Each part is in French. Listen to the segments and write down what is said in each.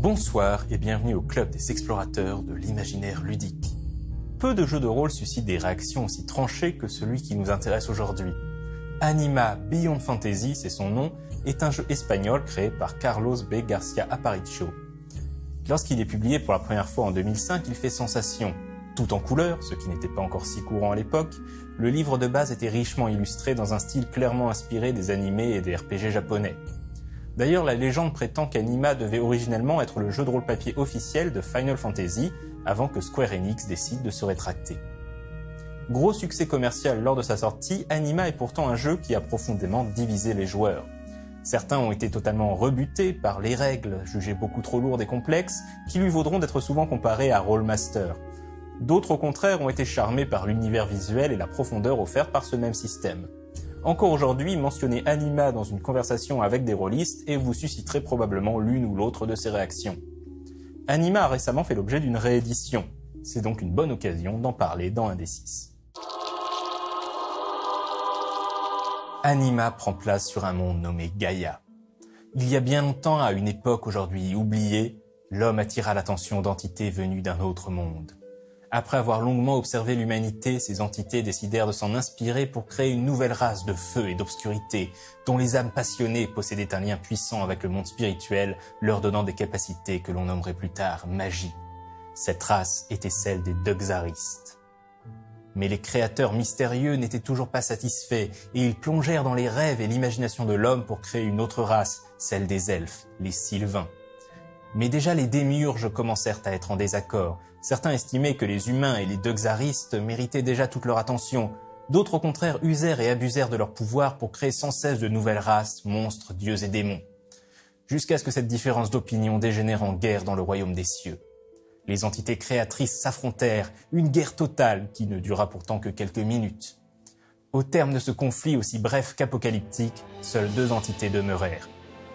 Bonsoir et bienvenue au club des explorateurs de l'imaginaire ludique. Peu de jeux de rôle suscitent des réactions aussi tranchées que celui qui nous intéresse aujourd'hui. Anima Beyond Fantasy, c'est son nom, est un jeu espagnol créé par Carlos B. García Aparicio. Lorsqu'il est publié pour la première fois en 2005, il fait sensation. Tout en couleurs, ce qui n'était pas encore si courant à l'époque, le livre de base était richement illustré dans un style clairement inspiré des animés et des RPG japonais. D'ailleurs, la légende prétend qu'Anima devait originellement être le jeu de rôle papier officiel de Final Fantasy, avant que Square Enix décide de se rétracter. Gros succès commercial lors de sa sortie, Anima est pourtant un jeu qui a profondément divisé les joueurs. Certains ont été totalement rebutés par les règles, jugées beaucoup trop lourdes et complexes, qui lui vaudront d'être souvent comparées à Rollmaster. D'autres au contraire ont été charmés par l'univers visuel et la profondeur offerte par ce même système. Encore aujourd'hui, mentionnez Anima dans une conversation avec des rôlistes et vous susciterez probablement l'une ou l'autre de ces réactions. Anima a récemment fait l'objet d'une réédition. C'est donc une bonne occasion d'en parler dans un des 6. Anima prend place sur un monde nommé Gaïa. Il y a bien longtemps, à une époque aujourd'hui oubliée, l'homme attira l'attention d'entités venues d'un autre monde. Après avoir longuement observé l'humanité, ces entités décidèrent de s'en inspirer pour créer une nouvelle race de feu et d'obscurité, dont les âmes passionnées possédaient un lien puissant avec le monde spirituel, leur donnant des capacités que l'on nommerait plus tard magie. Cette race était celle des Dugzaristes. Mais les créateurs mystérieux n'étaient toujours pas satisfaits, et ils plongèrent dans les rêves et l'imagination de l'homme pour créer une autre race, celle des elfes, les Sylvains. Mais déjà les démiurges commencèrent à être en désaccord. Certains estimaient que les humains et les Dugzaristes méritaient déjà toute leur attention. D'autres au contraire usèrent et abusèrent de leur pouvoir pour créer sans cesse de nouvelles races, monstres, dieux et démons. Jusqu'à ce que cette différence d'opinion dégénère en guerre dans le royaume des cieux. Les entités créatrices s'affrontèrent, une guerre totale qui ne dura pourtant que quelques minutes. Au terme de ce conflit aussi bref qu'apocalyptique, seules deux entités demeurèrent.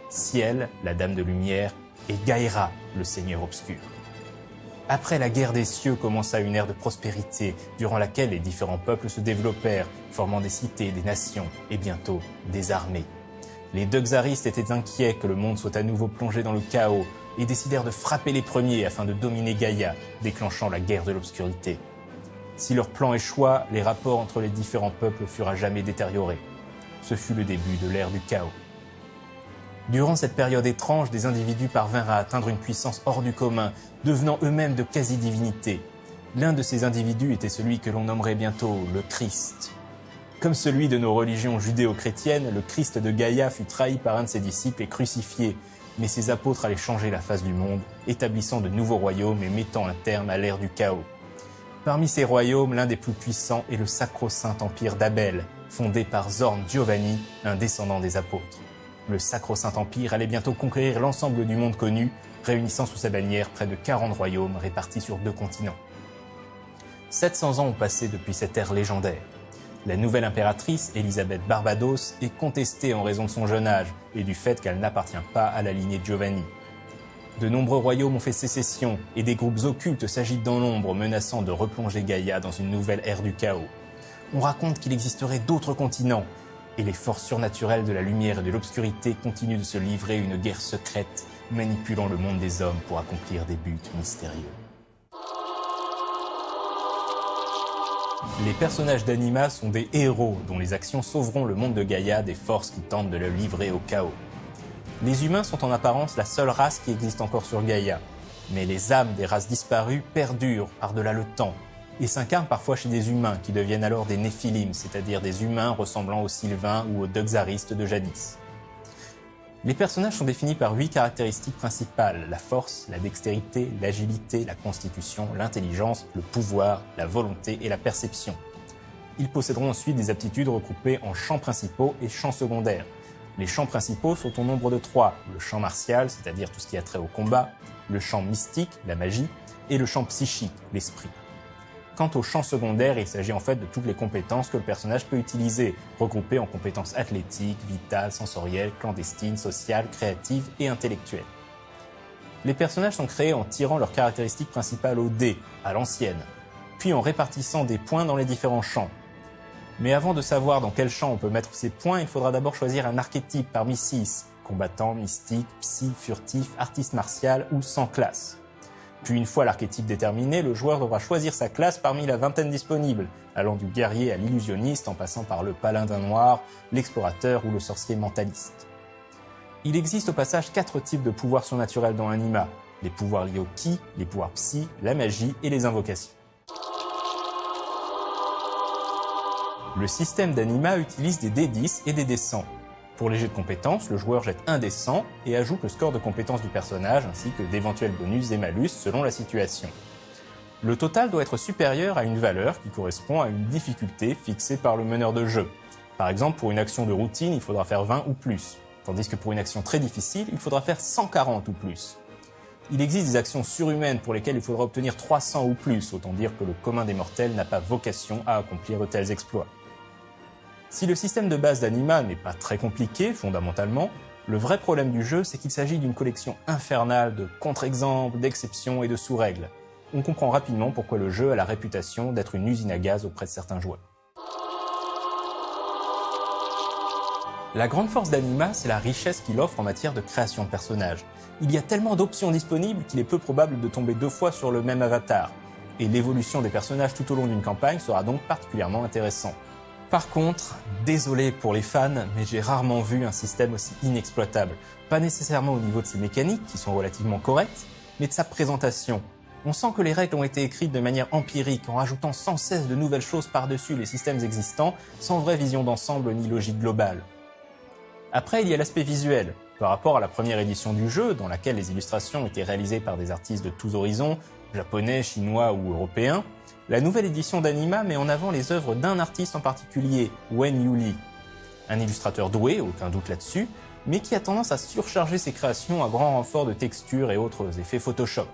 Ciel, la Dame de Lumière, et Gaïra, le Seigneur Obscur. Après la guerre des cieux commença une ère de prospérité, durant laquelle les différents peuples se développèrent, formant des cités, des nations, et bientôt des armées. Les Dugzaristes étaient inquiets que le monde soit à nouveau plongé dans le chaos, et décidèrent de frapper les premiers afin de dominer Gaïa, déclenchant la guerre de l'obscurité. Si leur plan échoua, les rapports entre les différents peuples furent à jamais détériorés. Ce fut le début de l'ère du chaos. Durant cette période étrange, des individus parvinrent à atteindre une puissance hors du commun, devenant eux-mêmes de quasi-divinités. L'un de ces individus était celui que l'on nommerait bientôt le Christ. Comme celui de nos religions judéo-chrétiennes, le Christ de Gaïa fut trahi par un de ses disciples et crucifié, mais ses apôtres allaient changer la face du monde, établissant de nouveaux royaumes et mettant un terme à l'ère du chaos. Parmi ces royaumes, l'un des plus puissants est le Sacro-Saint Empire d'Abel, fondé par Zorn Giovanni, un descendant des apôtres. Le Sacro-Saint Empire allait bientôt conquérir l'ensemble du monde connu, réunissant sous sa bannière près de 40 royaumes répartis sur 2 continents. 700 ans ont passé depuis cette ère légendaire. La nouvelle impératrice, Élisabeth Barbados, est contestée en raison de son jeune âge et du fait qu'elle n'appartient pas à la lignée de Giovanni. De nombreux royaumes ont fait sécession et des groupes occultes s'agitent dans l'ombre, menaçant de replonger Gaïa dans une nouvelle ère du chaos. On raconte qu'il existerait d'autres continents, et les forces surnaturelles de la lumière et de l'obscurité continuent de se livrer une guerre secrète, manipulant le monde des hommes pour accomplir des buts mystérieux. Les personnages d'Anima sont des héros dont les actions sauveront le monde de Gaïa des forces qui tentent de le livrer au chaos. Les humains sont en apparence la seule race qui existe encore sur Gaïa, mais les âmes des races disparues perdurent par-delà le temps, et s'incarnent parfois chez des humains qui deviennent alors des Néphilim, c'est-à-dire des humains ressemblant aux Sylvains ou aux Dugzaristes de jadis. Les personnages sont définis par 8 caractéristiques principales: la force, la dextérité, l'agilité, la constitution, l'intelligence, le pouvoir, la volonté et la perception. Ils posséderont ensuite des aptitudes regroupées en champs principaux et champs secondaires. Les champs principaux sont au nombre de 3, le champ martial, c'est-à-dire tout ce qui a trait au combat, le champ mystique, la magie, et le champ psychique, l'esprit. Quant au champ secondaire, il s'agit en fait de toutes les compétences que le personnage peut utiliser, regroupées en compétences athlétiques, vitales, sensorielles, clandestines, sociales, créatives et intellectuelles. Les personnages sont créés en tirant leurs caractéristiques principales au dé, à l'ancienne, puis en répartissant des points dans les différents champs. Mais avant de savoir dans quel champ on peut mettre ces points, il faudra d'abord choisir un archétype parmi 6, combattant, mystique, psy, furtif, artiste martial ou sans classe. Puis une fois l'archétype déterminé, le joueur devra choisir sa classe parmi la vingtaine disponibles, allant du guerrier à l'illusionniste en passant par le paladin noir, l'explorateur ou le sorcier mentaliste. Il existe au passage 4 types de pouvoirs surnaturels dans Anima, les pouvoirs liés au ki, les pouvoirs psy, la magie et les invocations. Le système d'Anima utilise des D10 et des D100. Pour les jets de compétences, le joueur jette un D100 et ajoute le score de compétence du personnage ainsi que d'éventuels bonus et malus selon la situation. Le total doit être supérieur à une valeur qui correspond à une difficulté fixée par le meneur de jeu. Par exemple, pour une action de routine, il faudra faire 20 ou plus, tandis que pour une action très difficile, il faudra faire 140 ou plus. Il existe des actions surhumaines pour lesquelles il faudra obtenir 300 ou plus, autant dire que le commun des mortels n'a pas vocation à accomplir de tels exploits. Si le système de base d'Anima n'est pas très compliqué, fondamentalement, le vrai problème du jeu, c'est qu'il s'agit d'une collection infernale de contre-exemples, d'exceptions et de sous-règles. On comprend rapidement pourquoi le jeu a la réputation d'être une usine à gaz auprès de certains joueurs. La grande force d'Anima, c'est la richesse qu'il offre en matière de création de personnages. Il y a tellement d'options disponibles qu'il est peu probable de tomber 2 fois sur le même avatar, et l'évolution des personnages tout au long d'une campagne sera donc particulièrement intéressante. Par contre, désolé pour les fans, mais j'ai rarement vu un système aussi inexploitable. Pas nécessairement au niveau de ses mécaniques, qui sont relativement correctes, mais de sa présentation. On sent que les règles ont été écrites de manière empirique, en rajoutant sans cesse de nouvelles choses par-dessus les systèmes existants, sans vraie vision d'ensemble ni logique globale. Après, il y a l'aspect visuel. Par rapport à la première édition du jeu, dans laquelle les illustrations étaient réalisées par des artistes de tous horizons, japonais, chinois ou européens, la nouvelle édition d'Anima met en avant les œuvres d'un artiste en particulier, Wen Yu-Li. Un illustrateur doué, aucun doute là-dessus, mais qui a tendance à surcharger ses créations à grand renfort de textures et autres effets Photoshop.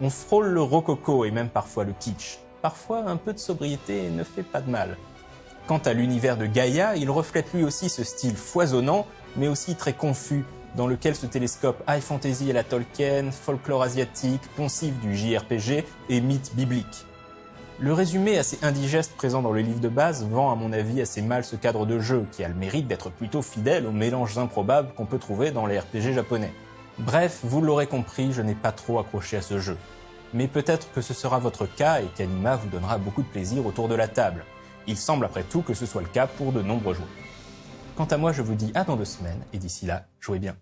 On frôle le rococo et même parfois le kitsch. Parfois, un peu de sobriété ne fait pas de mal. Quant à l'univers de Gaïa, il reflète lui aussi ce style foisonnant, mais aussi très confus, dans lequel se télescopent high fantasy à la Tolkien, folklore asiatique, poncif du JRPG et mythes bibliques. Le résumé assez indigeste présent dans le livre de base vend à mon avis assez mal ce cadre de jeu, qui a le mérite d'être plutôt fidèle aux mélanges improbables qu'on peut trouver dans les RPG japonais. Bref, vous l'aurez compris, je n'ai pas trop accroché à ce jeu. Mais peut-être que ce sera votre cas et qu'Anima vous donnera beaucoup de plaisir autour de la table. Il semble après tout que ce soit le cas pour de nombreux joueurs. Quant à moi, je vous dis à dans 2 semaines, et d'ici là, jouez bien.